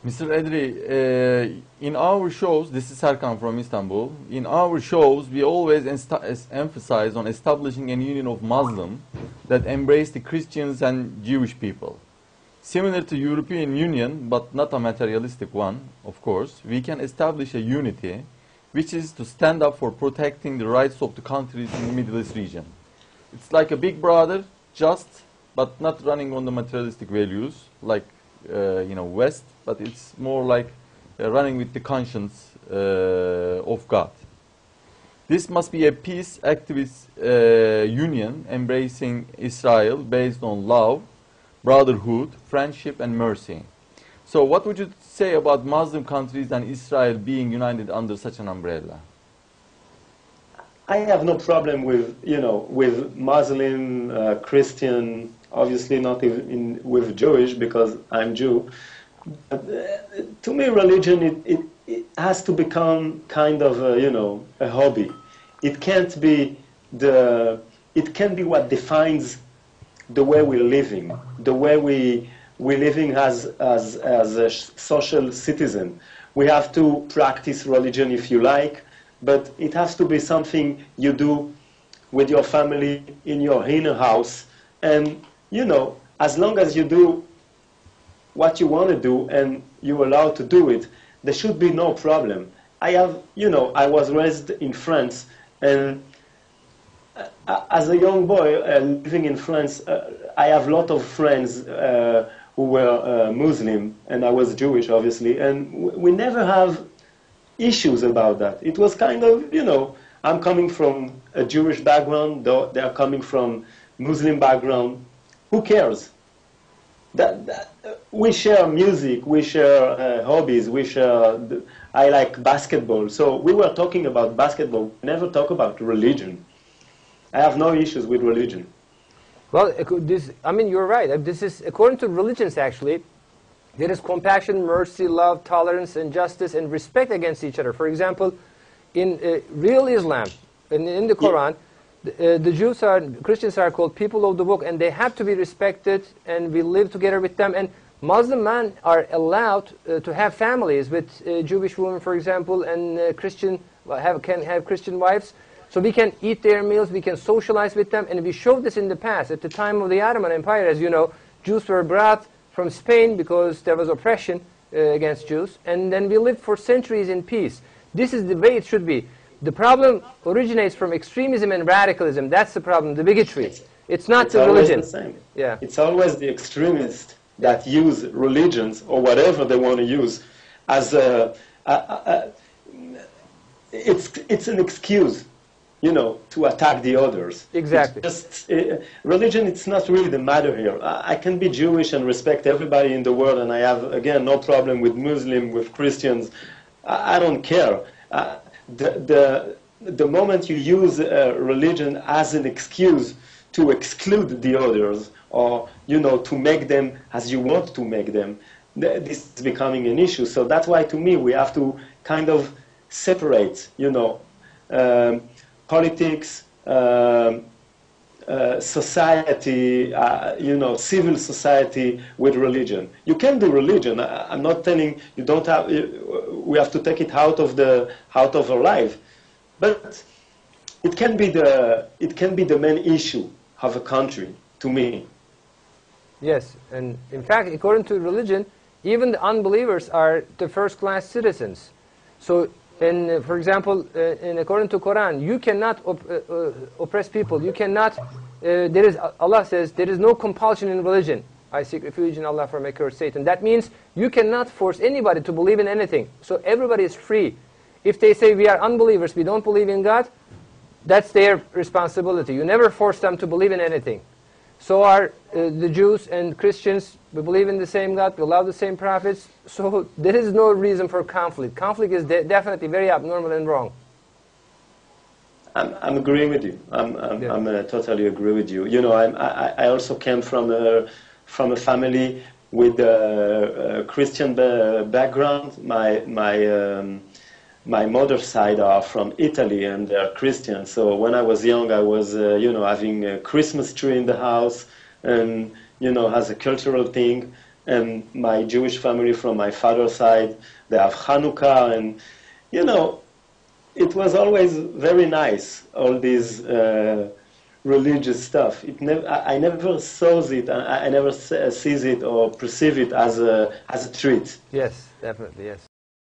Mr. Edry, in our shows, this is Serkan from Istanbul. In our shows, we always emphasize on establishing a union of Muslims that embrace the Christians and Jewish people. Similar to European Union, but not a materialistic one, of course, we can establish a unity, which is to stand up for protecting the rights of the countries in the Middle East region. It's like a big brother, just, but not running on the materialistic values, like West, but it's more like running with the conscience of God. This must be a peace activist union embracing Israel based on love, brotherhood, friendship, and mercy. So what would you say about Muslim countries and Israel being united under such an umbrella? I have no problem with, with Muslim, Christian, obviously not with Jewish because I'm Jew. But, to me, religion, it has to become kind of, a hobby. It can't be what defines the way we're living, the way we're living as a social citizen. We have to practice religion if you like, but it has to be something you do with your family in your inner house. And, as long as you do what you want to do and you're allowed to do it, there should be no problem. I was raised in France, and as a young boy living in France, I have a lot of friends who were Muslim, and I was Jewish, obviously, and we never have issues about that. It was kind of, I'm coming from a Jewish background, they're coming from Muslim background. Who cares? We share music, we share hobbies, I like basketball. So we were talking about basketball, never talk about religion. I have no issues with religion. Well, you're right. This is, according to religions, actually, there is compassion, mercy, love, tolerance, and justice, and respect against each other. For example, in real Islam, in the Quran, the Christians are called people of the book, and they have to be respected, and we live together with them. And Muslim men are allowed to have families with Jewish women, for example, and can have Christian wives. So we can eat their meals, we can socialize with them, and we showed this in the past. At the time of the Ottoman Empire, as you know, Jews were brought from Spain because there was oppression against Jews, and then we lived for centuries in peace. This is the way it should be. The problem originates from extremism and radicalism. That's the problem, the bigotry. It's not the religion. It's always the same. Yeah. It's always the extremists that use religions or whatever they want to use as it's an excuse, to attack the others. Exactly. Religion, it's not really the matter here. I can be Jewish and respect everybody in the world, and I have, again, no problem with Muslim, with Christians. I don't care. The moment you use religion as an excuse to exclude the others, or to make them as you want to make them, this is becoming an issue. So that's why, to me, we have to kind of separate, politics, society, civil society with religion. You can do religion. I'm not telling you don't have. We have to take it out of our life, but it can be the main issue of a country, to me. Yes, and in fact, according to religion, even the unbelievers are the first-class citizens. So, for example, according to Quran, you cannot oppress people. You cannot. Allah says there is no compulsion in religion. I seek refuge in Allah from a cursed Satan. That means you cannot force anybody to believe in anything. So everybody is free. If they say we are unbelievers, we don't believe in God, that's their responsibility. You never force them to believe in anything. So are the Jews and Christians. We believe in the same God. We love the same prophets. So there is no reason for conflict. Conflict is definitely very abnormal and wrong. I'm agreeing with you. I'm totally agree with you. I also came from a family with a Christian background. My mother's side are from Italy, and they're Christian. So when I was young, I was, having a Christmas tree in the house, and, as a cultural thing. and my Jewish family from my father's side, they have Hanukkah, and you know, it was always very nice, all these religious stuff. I never saw it, I never sees it or perceive it as a treat. Yes, definitely, yes.